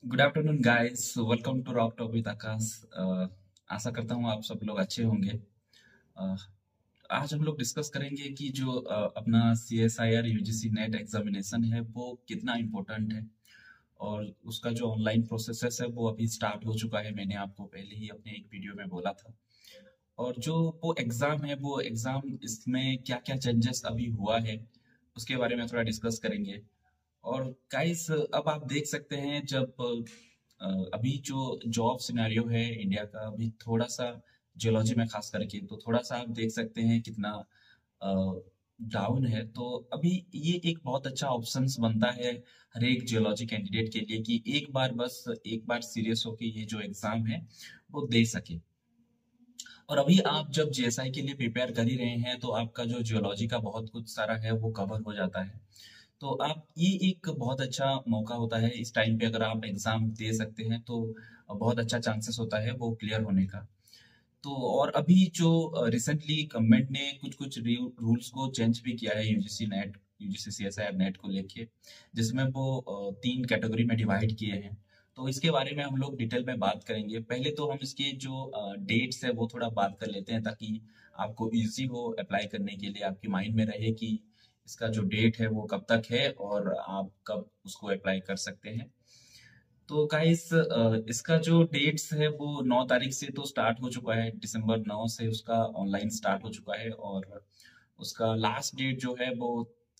Good afternoon guys, welcome to rock talk with Akash. आशा करता हूँ आप सब लोग अच्छे होंगे। अ, आज हम लोग डिस्कस करेंगे कि जो अपना CSIR UGC नेट एग्जामिनेशन है वो कितना इम्पोर्टेंट है। और उसका जो ऑनलाइन प्रोसेस है वो अभी स्टार्ट हो चुका है। मैंने आपको पहले ही अपने एक वीडियो में बोला था। और जो वो एग्जाम है वो एग्जाम इसमें क्या क्या चेंजेस अभी हुआ है उसके बारे में थोड़ा डिस्कस करेंगे। और गाइस, अब आप देख सकते हैं जब अभी जो जॉब सिनेरियो है इंडिया का अभी थोड़ा सा जियोलॉजी में खास करके तो थोड़ा सा आप देख सकते हैं कितना डाउन है। तो अभी ये एक बहुत अच्छा ऑप्शंस बनता है हर एक जियोलॉजी कैंडिडेट के लिए कि एक बार सीरियस होके ये जो एग्जाम है वो दे सके। और अभी आप जब जीएसआई के लिए प्रिपेयर कर ही रहे हैं तो आपका जो जियोलॉजी का बहुत कुछ सारा है वो कवर हो जाता है। तो आप ये एक बहुत अच्छा मौका होता है इस टाइम पे अगर आप एग्जाम दे सकते हैं तो बहुत अच्छा चांसेस होता है वो क्लियर होने का। तो और अभी जो रिसेंटली गवर्नमेंट ने कुछ कुछ रूल्स को चेंज भी किया है यूजीसी सीएसआईआर नेट को लेके, जिसमें वो तीन कैटेगरी में डिवाइड किए हैं। तो इसके बारे में हम लोग डिटेल में बात करेंगे। पहले तो हम इसके जो डेट्स है वो थोड़ा बात कर लेते हैं ताकि आपको इजी हो अप्लाई करने के लिए, आपके माइंड में रहे कि इसका जो डेट है वो कब तक है और आप कब उसको अप्लाई कर सकते हैं। तो गाइस, इसका जो डेट्स है वो 9 तारीख से तो स्टार्ट हो चुका है। दिसंबर 9 से उसका ऑनलाइन स्टार्ट हो चुका है और उसका लास्ट डेट जो है वो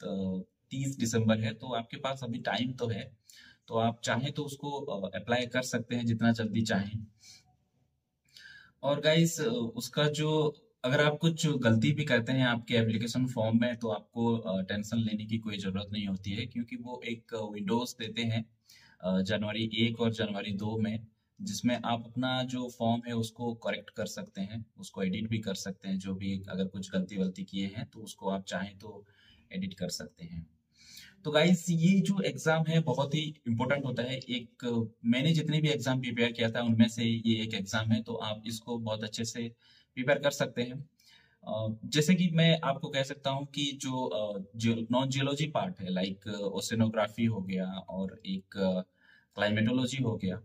30 दिसंबर है। तो आपके पास अभी टाइम तो है, तो आप चाहें तो उसको अप्लाई कर सकते हैं जितना जल्दी चाहें। और गाइस, उसका जो अगर आप कुछ गलती भी करते हैं आपके एप्लीकेशन फॉर्म में तो आपको टेंशन लेने की कोई ज़रूरत नहीं होती है, क्योंकि वो एक विंडोज़ देते हैं जनवरी 1 और जनवरी 2 में, जिसमें आप अपना जो फॉर्म है उसको करेक्ट कर सकते हैं, उसको एडिट भी कर सकते हैं। जो भी अगर कुछ गलती वलती किए हैं तो उसको आप चाहें तो एडिट कर सकते हैं। तो गाइस, ये जो एग्जाम है बहुत ही इम्पोर्टेंट होता है। एक मैंने जितने भी एग्जाम प्रिपेयर किया था उनमें से ये एक एग्जाम है, तो आप इसको बहुत अच्छे से प्रिपेयर कर सकते हैं। जैसे कि मैं आपको कह सकता हूँ कि जो नॉन जियोलॉजी पार्ट है, लाइक ओशेनोग्राफी हो गया और एक क्लाइमेटोलॉजी हो गया,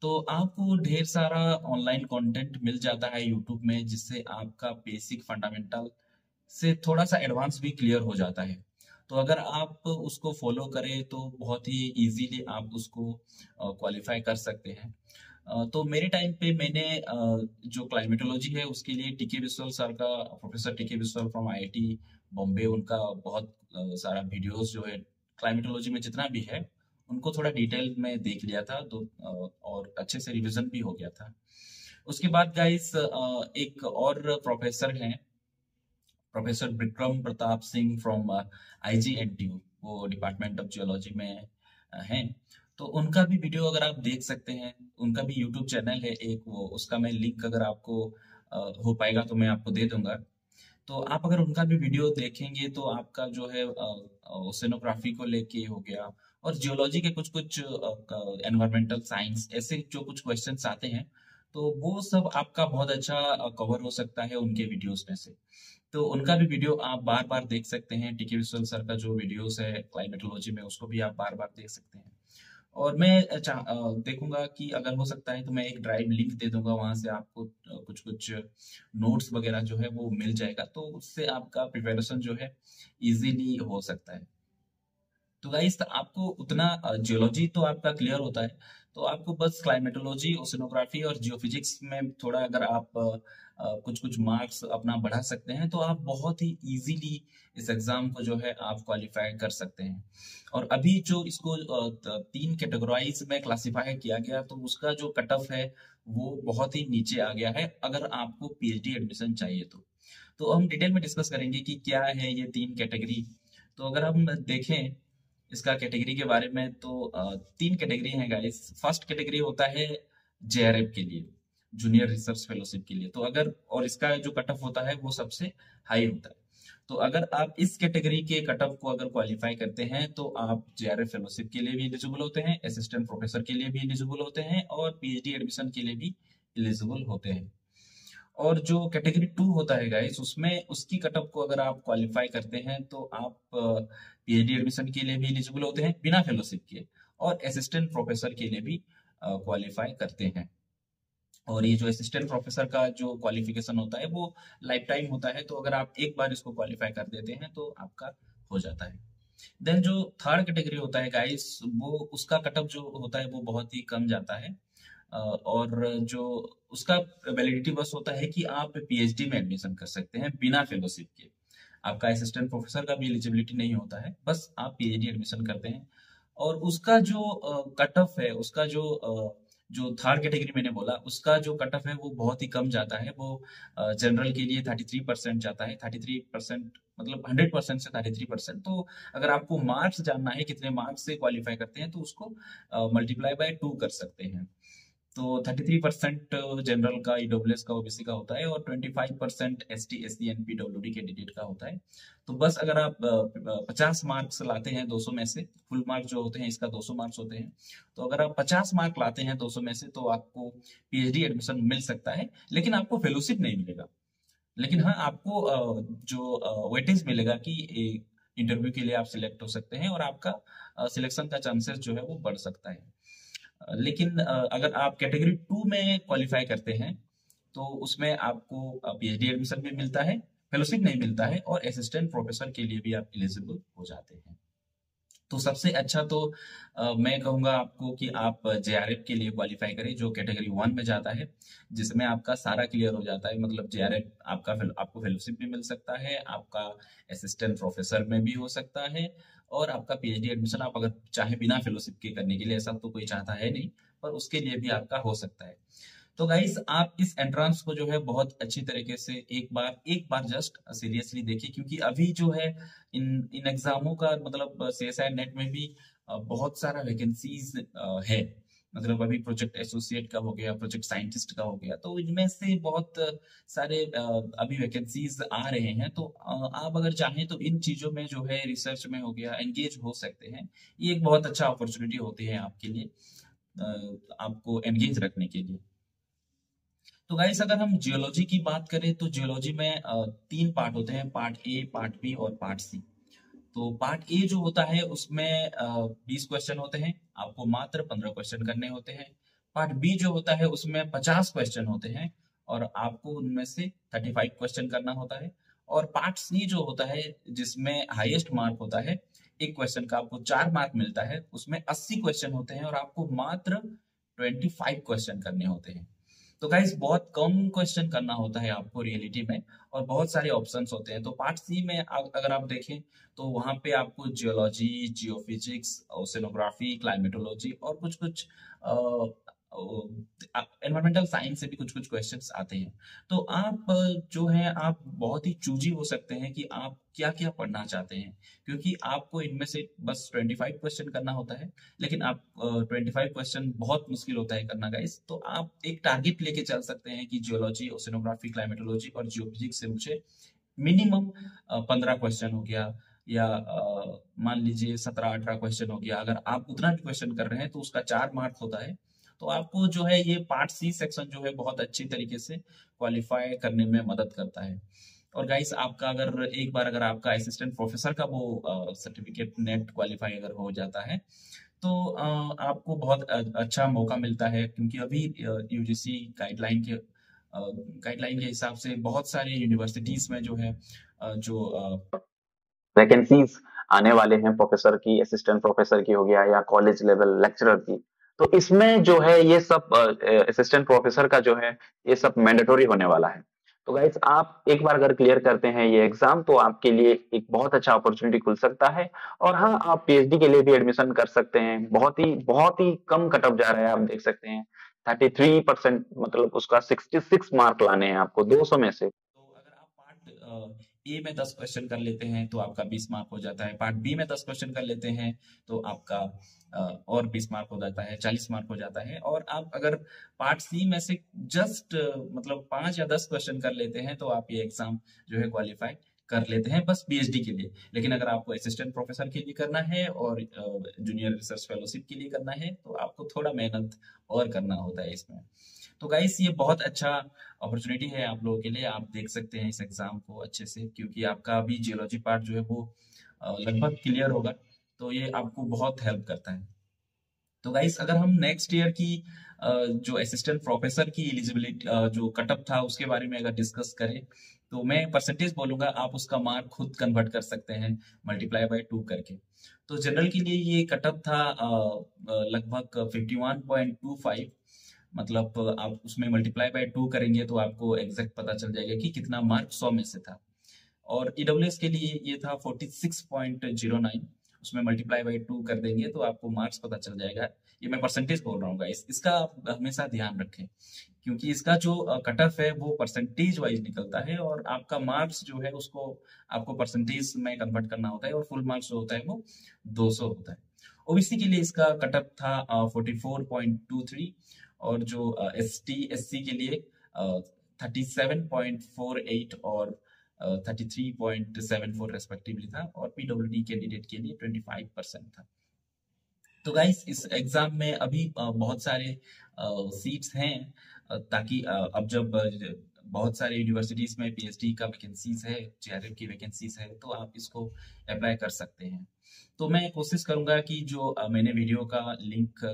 तो आपको ढेर सारा ऑनलाइन कंटेंट मिल जाता है यूट्यूब में, जिससे आपका बेसिक फंडामेंटल से थोड़ा सा एडवांस भी क्लियर हो जाता है। तो अगर आप उसको फॉलो करें तो बहुत ही इजीली आप उसको क्वालिफाई कर सकते हैं। तो मेरे टाइम पे मैंने जो क्लाइमेटोलॉजी है उसके लिए टीके बिस्वाल सर का, प्रोफेसर टीके बिस्वाल फ्रॉम आईआईटी बॉम्बे, उनका बहुत सारा वीडियोस जो है क्लाइमेटोलॉजी में जितना भी है उनको थोड़ा डिटेल में देख लिया था। तो और अच्छे से रिवीजन भी हो गया था। उसके बाद गाइस, एक और प्रोफेसर हैं, professor Vikram Pratap Singh from IGNTU, वो डिपार्टमेंट ऑफ जियोलॉजी में हैं। तो उनका भी वीडियो अगर आप देख सकते हैं, उनका भी यूट्यूब चैनल है एक, वो उसका मैं लिंक अगर आपको हो पाएगा तो मैं आपको दे दूंगा। तो आप अगर उनका भी वीडियो देखेंगे तो आपका जो है ओसेनोग्राफी को लेके हो गया और जियोलॉजी के कुछ कुछ एनवायरमेंटल साइंस ऐसे जो कुछ क्वेश्चंस आते हैं, तो वो सब आपका बहुत अच्छा कवर हो सकता है उनके वीडियोस में से। तो उनका भी वीडियो आप बार बार देख सकते हैं। टीके विश्वल सर का जो वीडियोस है क्लाइमेटोलॉजी में उसको भी आप बार बार देख सकते हैं। और मैं देखूंगा कि अगर हो सकता है तो मैं एक ड्राइव लिंक दे दूंगा, वहां से आपको कुछ कुछ नोट्स वगैरह जो है वो मिल जाएगा, तो उससे आपका प्रिपरेशन जो है इजीली हो सकता है। तो गाइस, आपको उतना जियोलॉजी तो आपका क्लियर होता है, तो आपको बस क्लाइमेटोलॉजी, ओशनोग्राफी और जियोफिजिक्स में थोड़ा अगर आप कुछ कुछ मार्क्स अपना बढ़ा सकते हैं तो आप बहुत ही इजीली इस एग्जाम को जो है आप क्वालिफाई कर सकते हैं। और अभी जो इसको तीन कैटेगराइज में क्लासिफाई किया गया तो उसका जो कट ऑफ है वो बहुत ही नीचे आ गया है अगर आपको पीएचडी एडमिशन चाहिए तो हम डिटेल में डिस्कस करेंगे कि क्या है ये तीन कैटेगरी। तो अगर हम देखें इसका कैटेगरी के बारे में तो तीन कैटेगरी है गाइस। फर्स्ट कैटेगरी होता है JRF के लिए, जूनियर रिसर्च फेलोशिप के लिए, तो अगर और इसका जो कट ऑफ होता है वो सबसे हाई होता है। तो अगर आप इस कैटेगरी के कट ऑफ को अगर क्वालिफाई करते हैं तो आप JRF फेलोशिप के लिए भी एलिजिबल होते हैं, असिस्टेंट प्रोफेसर के लिए भी एलिजिबल होते हैं और पीएचडी एडमिशन के लिए भी एलिजिबल होते हैं। और जो कैटेगरी 2 होता है गाइस, उसमें उसकी कट ऑफ को अगर आप क्वालिफाई करते हैं तो आप पीएचडी एडमिशन के लिए भी एलिजिबल होते हैं बिना फेलोशिप के, और असिस्टेंट प्रोफेसर के लिए भी क्वालिफाई करते हैं। और ये जो असिस्टेंट प्रोफेसर का जो क्वालिफिकेशन होता है वो लाइफ टाइम होता है, तो अगर आप एक बार इसको क्वालिफाई कर देते हैं तो आपका हो जाता है। देन जो थर्ड कैटेगरी होता है गाइस, वो उसका कटअप जो होता है वो बहुत ही कम जाता है। और जो उसका वैलिडिटी बस होता है कि आप पीएचडी में एडमिशन कर सकते हैं बिना फेलोशिप के। आपका असिस्टेंट प्रोफेसर का भी एलिजिबिलिटी नहीं होता है, बस आप पीएचडी एडमिशन करते हैं। और उसका जो कट ऑफ है, उसका जो थर्ड कैटेगरी मैंने बोला, उसका जो कट ऑफ है वो बहुत ही कम जाता है। वो जनरल के लिए 33% जाता है। 33% मतलब 100% से 33%। तो अगर आपको मार्क्स जानना है कितने मार्क्स से क्वालिफाई करते हैं, तो उसको मल्टीप्लाई बाय 2 कर सकते हैं। तो 33% जनरल का, ईडब्ल्यूएस का, ओबीसी का होता है, और 25% ST, SC and PWD candidate का होता है। तो बस अगर आप 50 मार्क्स लाते हैं 200 में से, फुल मार्क जो होते हैं इसका 200 मार्क्स होते हैं, तो अगर आप 50 मार्क लाते हैं 200 में से, तो आपको पीएचडी एडमिशन मिल सकता है, लेकिन आपको फेलोशिप नहीं मिलेगा। लेकिन हाँ, आपको जो वेटेज मिलेगा कि इंटरव्यू के लिए आप सिलेक्ट हो सकते हैं, और आपका सिलेक्शन का चांसेस जो है वो बढ़ सकता है। लेकिन अगर आप कैटेगरी 2 में क्वालिफाई करते हैं, तो उसमें आपको पीएचडी एडमिशन भी मिलता है, फेलोशिप नहीं मिलता है, और असिस्टेंट प्रोफेसर के लिए भी आप एलिजिबल हो जाते हैं। तो सबसे अच्छा तो मैं कहूंगा आपको कि आप जेआरएफ के लिए क्वालिफाई करें, जो कैटेगरी 1 में जाता है, जिसमें आपका सारा क्लियर हो जाता है। मतलब जेआरएफ आपको फेलोशिप भी मिल सकता है, आपका असिस्टेंट प्रोफेसर में भी हो सकता है, और आपका पीएचडी एडमिशन आप अगर चाहे बिना फेलोशिप के करने के लिए, ऐसा तो कोई चाहता है नहीं, पर उसके लिए भी आपका हो सकता है। तो गाइस, आप इस एंट्रेंस को जो है बहुत अच्छी तरीके से एक बार जस्ट सीरियसली देखिए, क्योंकि अभी जो है इन इन एग्जामों का मतलब सीएसआई नेट में भी बहुत सारा वैकेंसीज है। मतलब अभी प्रोजेक्ट एसोसिएट का हो गया, प्रोजेक्ट साइंटिस्ट का हो गया, तो इनमें से बहुत सारे अभी वैकेंसीज आ रहे हैं। तो आप अगर चाहें तो इन चीजों में जो है, रिसर्च में हो गया, एंगेज हो सकते हैं। ये एक बहुत अच्छा अपॉर्चुनिटी होती है आपके लिए, आपको एंगेज रखने के लिए। तो गाइस, अगर हम जियोलॉजी की बात करें, तो जियोलॉजी में 3 पार्ट होते हैं, पार्ट ए, पार्ट बी और पार्ट सी। तो पार्ट ए जो होता है उसमें 20 क्वेश्चन होते हैं, आपको मात्र 15 क्वेश्चन करने होते हैं। पार्ट बी जो होता है उसमें 50 क्वेश्चन होते हैं, और आपको उनमें से 35 क्वेश्चन करना होता है। और पार्ट सी जो होता है, जिसमें हाईएस्ट मार्क होता है, एक क्वेश्चन का आपको 4 मार्क मिलता है, उसमें 80 क्वेश्चन होते हैं, और आपको मात्र 25 क्वेश्चन करने होते हैं। तो गाइस, बहुत कम क्वेश्चन करना होता है आपको रियलिटी में, और बहुत सारे ऑप्शंस होते हैं। तो पार्ट सी में अगर आप देखें, तो वहां पे आपको जियोलॉजी, जियोफिजिक्स, ओशेनोग्राफी, क्लाइमेटोलॉजी और कुछ कुछ एनवायरमेंटल साइंस से भी कुछ कुछ क्वेश्चंस आते हैं। तो आप जो है, आप बहुत ही चूजी हो सकते हैं कि आप क्या क्या पढ़ना चाहते हैं, क्योंकि आपको इनमें से बस 25 क्वेश्चन करना होता है। लेकिन आप 25 क्वेश्चन बहुत मुश्किल होता है करना गाइस। तो आप एक टारगेट लेके चल सकते हैं कि जियोलॉजी, ओशेनोग्राफी, क्लाइमेटोलॉजी और जियोफिजिक्स से मुझे मिनिमम 15 क्वेश्चन हो गया, या मान लीजिए 17-18 क्वेश्चन हो गया। अगर आप उतना भी क्वेश्चन कर रहे हैं तो उसका 4 मार्क होता है। तो आपको जो है ये पार्ट सी सेक्शन जो है बहुत अच्छी तरीके से क्वालिफाई करने में मदद करता है। और गाइस, आपका अगर एक बार अगर आपका असिस्टेंट प्रोफेसर का वो सर्टिफिकेट नेट क्वालिफाई अगर हो जाता है, तो आपको बहुत अच्छा मौका मिलता है, क्योंकि अभी यूजीसी गाइडलाइन के हिसाब से बहुत सारे यूनिवर्सिटीज में जो है जो वैकेंसीज आने वाले हैं, प्रोफेसर की, असिस्टेंट प्रोफेसर की हो गया, या कॉलेज लेवल लेक्चरर की। तो इसमें जो है ये सब असिस्टेंट प्रोफेसर का जो है ये सब मैंडेटरी होने वाला है। तो गाइस, आप एक बार अगर क्लियर करते हैं ये एग्जाम, तो आपके लिए एक बहुत अच्छा अपॉर्चुनिटी खुल सकता है। और हाँ, आप पीएचडी के लिए भी एडमिशन कर सकते हैं। बहुत ही कम कट ऑफ जा रहा है, आप देख सकते हैं 33%, मतलब उसका 66 मार्क लाने हैं आपको 200 में से। तो अगर आप पार्ट ए में 10 क्वेश्चन कर लेते हैं तो आपका 20 मार्क हो जाता है। पार्ट बी में 10 क्वेश्चन कर लेते हैं तो आपका और 20 मार्क हो जाता है, 40 मार्क हो जाता है। और आप अगर पार्ट सी में से जस्ट मतलब 5 या 10 क्वेश्चन कर लेते हैं, तो आप ये एग्जाम जो है क्वालिफाई कर लेते हैं, बस पीएचडी के लिए। लेकिन अगर आपको असिस्टेंट प्रोफेसर के लिए करना है और जूनियर रिसर्च फेलोशिप के लिए करना है, तो आपको थोड़ा मेहनत और करना होता है इसमें। तो गाइस, ये बहुत अच्छा अपॉर्चुनिटी है आप लोगों के लिए। आप देख सकते हैं इस एग्जाम को अच्छे से, क्योंकि आपका अभी जियोलॉजी पार्ट जो है वो लगभग क्लियर होगा, तो ये आपको बहुत हेल्प करता है। तो गाइस अगर हम नेक्स्ट ईयर की जो असिस्टेंट प्रोफेसर की एलिजिबिलिटी जो कटअप था उसके बारे में अगर डिस्कस करें, तो मैं परसेंटेज बोलूंगा, आप उसका मार्क खुद कन्वर्ट कर सकते हैं मल्टीप्लाई बाय 2 करके। तो जनरल के लिए ये कटअप था लगभग 51.25। मतलब आप उसमें मल्टीप्लाई बाय 2 करेंगे तो आपको एग्जैक्ट पता चल जाएगा कि कितना मार्क 100 में से था। और ईडब्ल्यूएस के लिए ये था 46.09। उसमें मल्टीप्लाई बाई 2 कर देंगे तो आपको मार्क्स पता चल जाएगा। ये मैं परसेंटेज बोल रहा हूँ गाइस, इसका आप हमेशा ध्यान रखें, क्योंकि इसका जो कट ऑफ है वो परसेंटेज वाइज निकलता है, और आपका मार्क्स जो है उसको आपको परसेंटेज में कन्वर्ट करना होता है, और फुल मार्क्स जो होता है वो 200 होता है। ओबीसी के लिए इसका कट ऑफ था 44.23, और जो एस टी एस सी के लिए 37.48 और 33.74 रेस्पेक्टिवली था, और पीडब्ल्यूडी कैंडिडेट के लिए 25% था। तो गाइस इस एग्जाम में अभी बहुत सारे सीट्स हैं, ताकि अब जब बहुत सारे यूनिवर्सिटीज में पीएचडी का वैकेंसीज है, जेआरएफ की वैकेंसीज है, तो आप इसको अप्लाई कर सकते हैं। तो मैं कोशिश करूंगा कि जो मैंने वीडियो का लिंक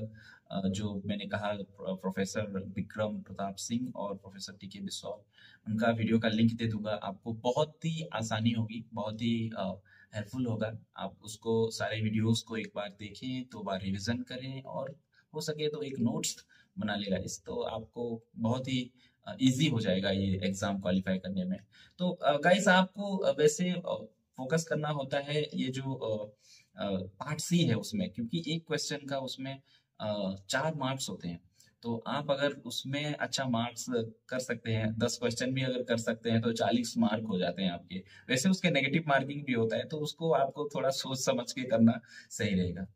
जो मैंने कहा प्रोफेसर विक्रम प्रताप सिंह और प्रोफेसर टी के बिस्वाल, उनका वीडियो का लिंक दे दूंगा। आपको बहुत ही आसानी होगी, बहुत ही हेल्पफुल होगा। आप उसको सारे वीडियोस को एक बार देखें, 2 बार रिवीजन करें, और हो सके तो एक नोट्स बना लेगा इस, तो आपको बहुत ही इजी हो जाएगा ये एग्जाम क्वालिफाई करने में। तो गाइस आपको वैसे फोकस करना होता है ये जो पार्ट सी है उसमें, क्योंकि एक क्वेश्चन का उसमें 4 मार्क्स होते हैं। तो आप अगर उसमें अच्छा मार्क्स कर सकते हैं, 10 क्वेश्चन भी अगर कर सकते हैं, तो 40 मार्क हो जाते हैं आपके। वैसे उसके नेगेटिव मार्किंग भी होता है, तो उसको आपको थोड़ा सोच समझ के करना सही रहेगा।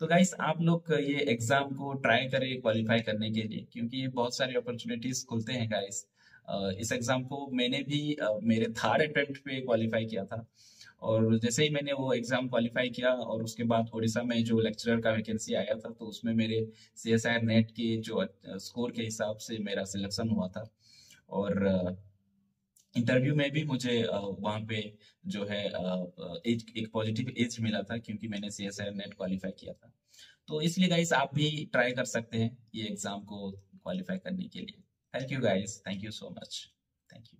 तो गाइस आप लोग ये एग्जाम को ट्राई करें क्वालिफाई करने के लिए, क्योंकि बहुत सारे अपॉर्चुनिटीज खुलते हैं गाइस। इस एग्जाम को मैंने भी मेरे थर्ड अटेम्प्ट पे क्वालिफाई किया था, और जैसे ही मैंने वो एग्जाम क्वालिफाई किया, और उसके बाद उड़ीसा में जो लेक्चरर का वैकेंसी आया था, तो उसमें मेरे सीएसआईआर नेट के जो स्कोर के हिसाब से मेरा सिलेक्शन हुआ था। और इंटरव्यू में भी मुझे वहाँ पे जो है एज, एक पॉजिटिव एज मिला था, क्योंकि मैंने सीएसआईआर नेट क्वालिफाई किया था। तो इसलिए गाइस आप भी ट्राई कर सकते हैं ये एग्जाम को क्वालिफाई करने के लिए। Thank you guys, thank you so much, thank you.